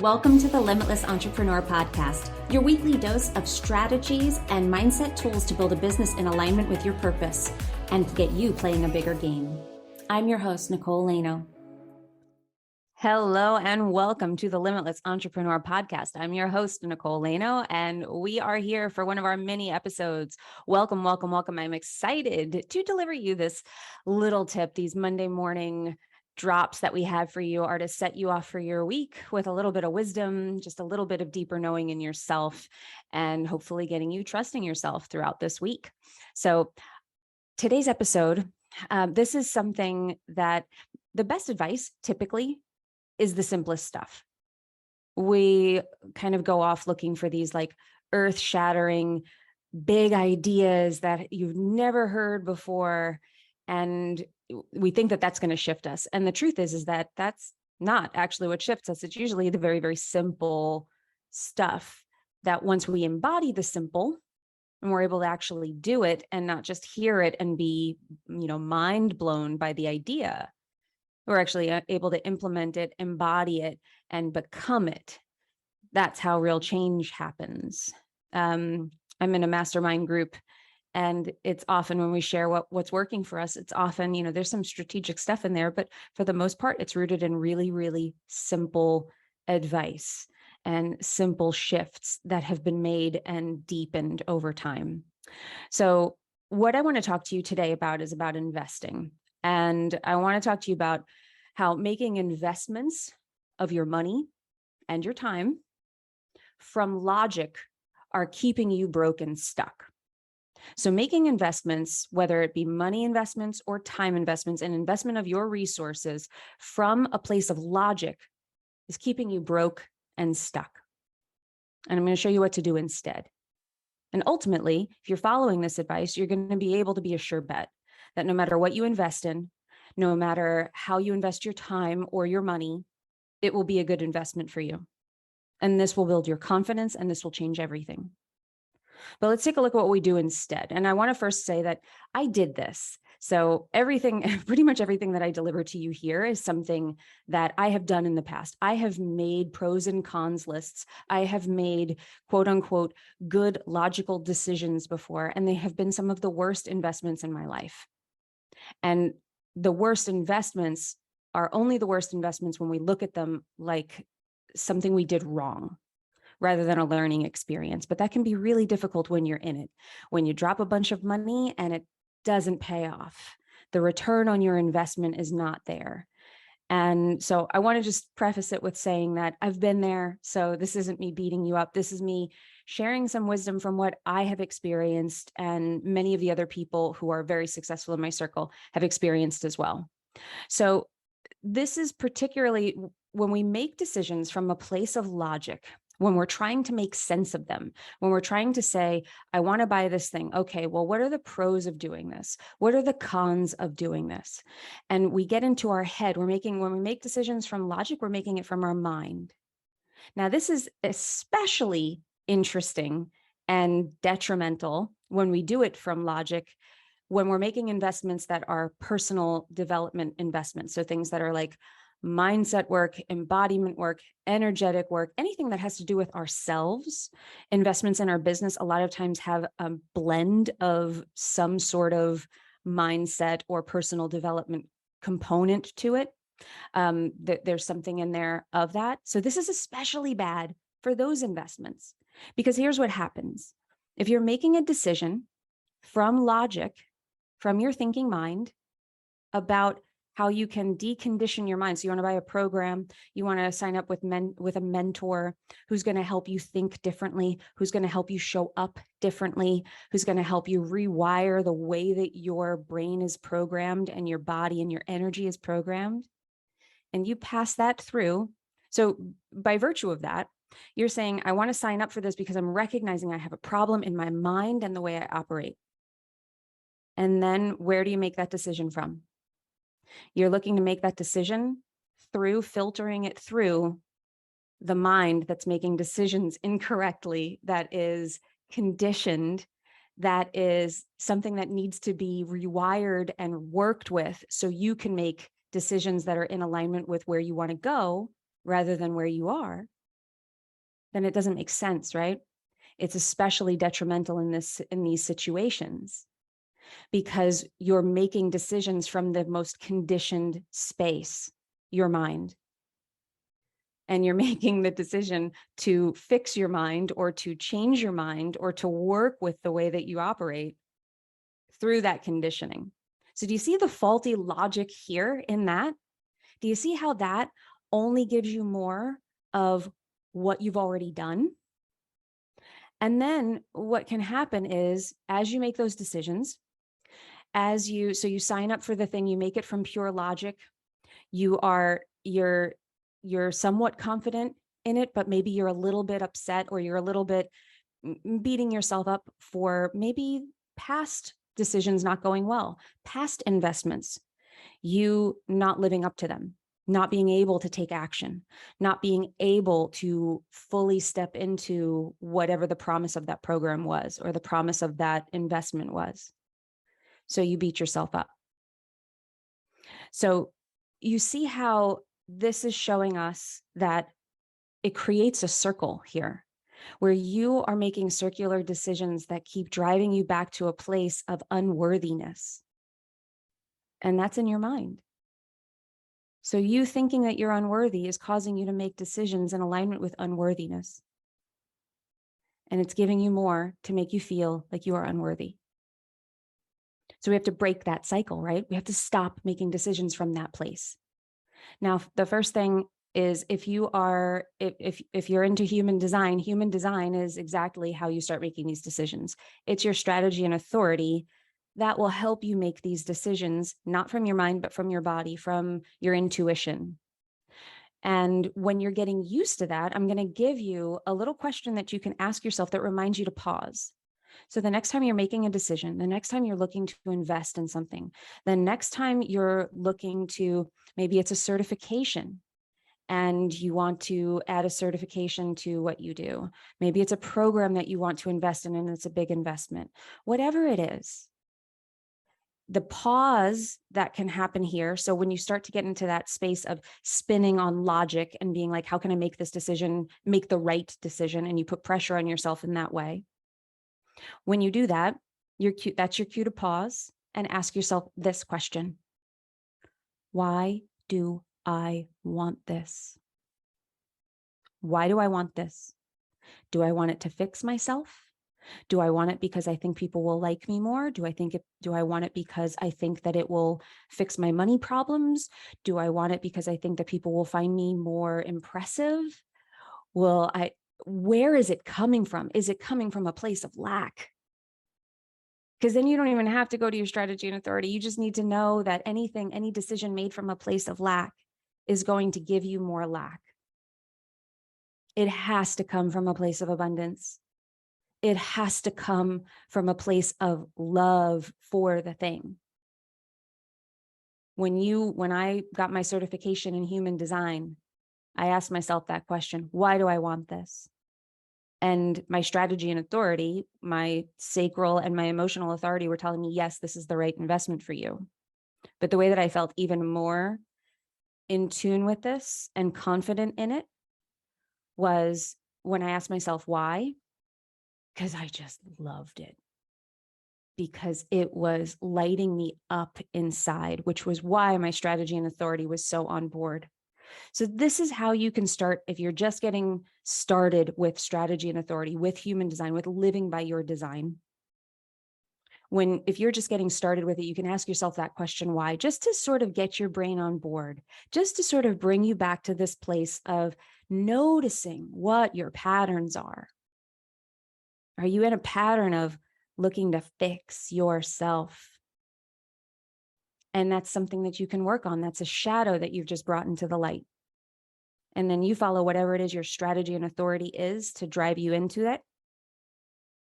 Welcome to the Limitless Entrepreneur Podcast, your weekly dose of strategies and mindset tools to build a business in alignment with your purpose and to get you playing a bigger game. I'm your host, Nicole. Hello and welcome to the Limitless Entrepreneur Podcast. I'm your host, Nicole, and we are here for one of our mini episodes. Welcome, welcome, welcome. I'm excited to deliver you this little tip. These Monday morning drops that we have for you are to set you off for your week with a little bit of wisdom, just a little bit of deeper knowing in yourself, and hopefully getting you trusting yourself throughout this week. So today's episode, this is something that the best advice typically is the simplest stuff. We kind of go off looking for these like earth-shattering big ideas that you've never heard before. And we think that that's going to shift us. And the truth is that that's not actually what shifts us. It's usually the very, very simple stuff that once we embody the simple and we're able to actually do it and not just hear it and be, mind blown by the idea, we're actually able to implement it, embody it, and become it. That's how real change happens. I'm in a mastermind group, and it's often when we share what's working for us, it's often, there's some strategic stuff in there, but for the most part, it's rooted in really, really simple advice and simple shifts that have been made and deepened over time. So what I want to talk to you today about is about investing. And I want to talk to you about how making investments of your money and your time from logic are keeping you broke and stuck. So making investments, whether it be money investments or time investments, and investment of your resources from a place of logic is keeping you broke and stuck. And I'm going to show you what to do instead. And ultimately, if you're following this advice, you're going to be able to be a sure bet that no matter what you invest in, no matter how you invest your time or your money, it will be a good investment for you. And this will build your confidence and this will change everything. But let's take a look at what we do instead. And I want to first say that I did this. So pretty much everything that I deliver to you here is something that I have done in the past. I have made pros and cons lists. I have made quote unquote good logical decisions before, and they have been some of the worst investments in my life. And the worst investments are only the worst investments when we look at them like something we did wrong, rather than a learning experience. But that can be really difficult when you're in it. When you drop a bunch of money and it doesn't pay off, the return on your investment is not there. And so I want to just preface it with saying that I've been there. So this isn't me beating you up. This is me sharing some wisdom from what I have experienced, and many of the other people who are very successful in my circle have experienced as well. So this is particularly when we make decisions from a place of logic, when we're trying to make sense of them, when we're trying to say, I want to buy this thing. Okay, well, what are the pros of doing this? What are the cons of doing this? And we get into our head. When we make decisions from logic, we're making it from our mind. Now, this is especially interesting and detrimental when we do it from logic, when we're making investments that are personal development investments. So things that are like mindset work, embodiment work, energetic work, anything that has to do with ourselves. Investments in our business a lot of times have a blend of some sort of mindset or personal development component to it. There's something in there of that. So this is especially bad for those investments, because here's what happens. If you're making a decision from logic, from your thinking mind, about how you can decondition your mind. So you want to buy a program, you want to sign up with a mentor who's going to help you think differently, who's going to help you show up differently, who's going to help you rewire the way that your brain is programmed and your body and your energy is programmed. And you pass that through. So by virtue of that, you're saying, I want to sign up for this because I'm recognizing I have a problem in my mind and the way I operate. And then where do you make that decision from? You're looking to make that decision through filtering it through the mind that's making decisions incorrectly, that is conditioned, that is something that needs to be rewired and worked with so you can make decisions that are in alignment with where you want to go rather than where you are, then it doesn't make sense, right? It's especially detrimental in these situations because you're making decisions from the most conditioned space, your mind. And you're making the decision to fix your mind or to change your mind or to work with the way that you operate through that conditioning. So do you see the faulty logic here in that? Do you see how that only gives you more of what you've already done? And then what can happen is as you make those decisions, so you sign up for the thing, you make it from pure logic, you're somewhat confident in it, but maybe you're a little bit upset or you're a little bit beating yourself up for maybe past decisions not going well, past investments, you not living up to them, not being able to take action, not being able to fully step into whatever the promise of that program was or the promise of that investment was. So you beat yourself up. So you see how this is showing us that it creates a circle here where you are making circular decisions that keep driving you back to a place of unworthiness. And that's in your mind. So you thinking that you're unworthy is causing you to make decisions in alignment with unworthiness. And it's giving you more to make you feel like you are unworthy. So we have to break that cycle, right? We have to stop making decisions from that place. Now, the first thing is if you're into human design is exactly how you start making these decisions. It's your strategy and authority that will help you make these decisions, not from your mind, but from your body, from your intuition. And when you're getting used to that, I'm going to give you a little question that you can ask yourself that reminds you to pause. So the next time you're making a decision, the next time you're looking to invest in something, the next time you're looking to, maybe it's a certification and you want to add a certification to what you do. Maybe it's a program that you want to invest in and it's a big investment. Whatever it is, the pause that can happen here. So when you start to get into that space of spinning on logic and being like, how can I make this decision, make the right decision? And you put pressure on yourself in that way. When you do that, that's your cue to pause and ask yourself this question. Why do I want this? Why do I want this? Do I want it to fix myself? Do I want it because I think people will like me more? Do I want it because I think that it will fix my money problems? Do I want it because I think that people will find me more impressive? Where is it coming from? Is it coming from a place of lack? Because then you don't even have to go to your strategy and authority. You just need to know that any decision made from a place of lack is going to give you more lack. It has to come from a place of abundance. It has to come from a place of love for the thing. When I got my certification in human design, I asked myself that question, why do I want this? And my strategy and authority, my sacral and my emotional authority were telling me, yes, this is the right investment for you. But the way that I felt even more in tune with this and confident in it was when I asked myself why, because I just loved it. Because it was lighting me up inside, which was why my strategy and authority was so on board. So this is how you can start if you're just getting started with strategy and authority, with human design, with living by your design. If you're just getting started with it, you can ask yourself that question, why, just to sort of get your brain on board, just to sort of bring you back to this place of noticing what your patterns are. Are you in a pattern of looking to fix yourself? And that's something that you can work on. That's a shadow that you've just brought into the light. And then you follow whatever it is your strategy and authority is to drive you into it,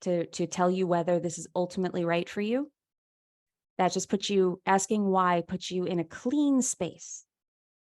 to tell you whether this is ultimately right for you. That just asking why puts you in a clean space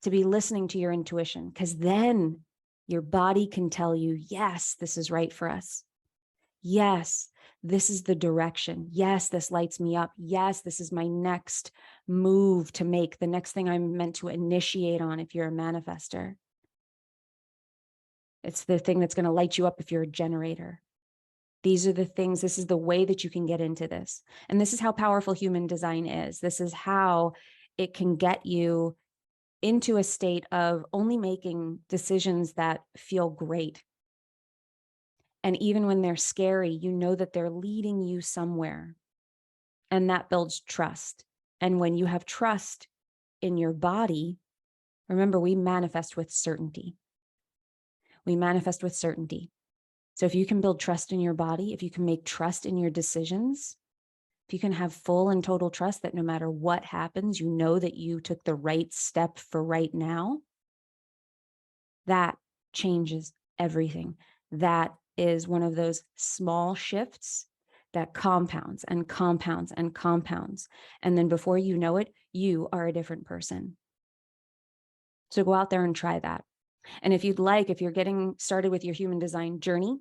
to be listening to your intuition, because then your body can tell you, yes, this is right for us. Yes, this is the direction. Yes, this lights me up. Yes, this is my next move to make, the next thing I'm meant to initiate on if you're a manifester. It's the thing that's going to light you up if you're a generator. These are the things, this is the way that you can get into this. And this is how powerful human design is. This is how it can get you into a state of only making decisions that feel great. And even when they're scary, you know that they're leading you somewhere. And that builds trust. And when you have trust in your body, remember, we manifest with certainty. We manifest with certainty. So if you can build trust in your body, if you can make trust in your decisions, if you can have full and total trust that no matter what happens, you know that you took the right step for right now, that changes everything. That is one of those small shifts that compounds and compounds and compounds. And then before you know it, you are a different person. So go out there and try that. And if you'd like, if you're getting started with your human design journey,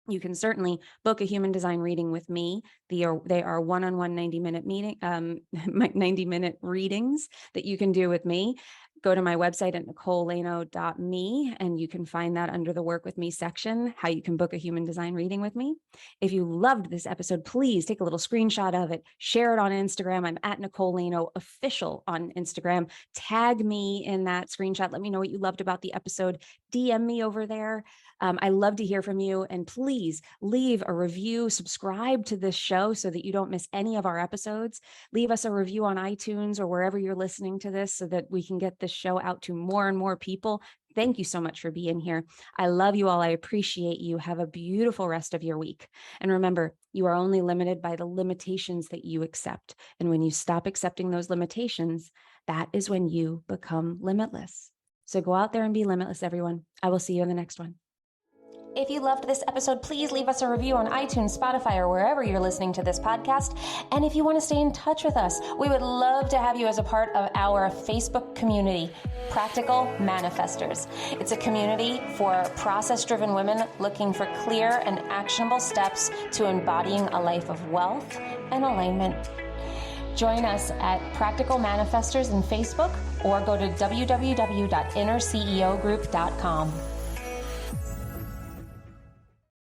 you can certainly book a human design reading with me. They are one-on-one 90-minute readings that you can do with me. Go to my website at nicolelano.me and you can find that under the work with me section, how you can book a human design reading with me. If you loved this episode, please take a little screenshot of it, share it on Instagram. I'm at Nicole Lano official on Instagram. Tag me in that screenshot. Let me know what you loved about the episode. DM me over there. I love to hear from you, and please leave a review, subscribe to this show so that you don't miss any of our episodes. Leave us a review on iTunes or wherever you're listening to this so that we can get this show out to more and more people. Thank you so much for being here. I love you all. I appreciate you. Have a beautiful rest of your week. And remember, you are only limited by the limitations that you accept. And when you stop accepting those limitations, that is when you become limitless. So go out there and be limitless, everyone. I will see you in the next one. If you loved this episode, please leave us a review on iTunes, Spotify, or wherever you're listening to this podcast. And if you want to stay in touch with us, we would love to have you as a part of our Facebook community, Practical Manifestors. It's a community for process-driven women looking for clear and actionable steps to embodying a life of wealth and alignment. Join us at Practical Manifestors in Facebook or go to www.innerceogroup.com.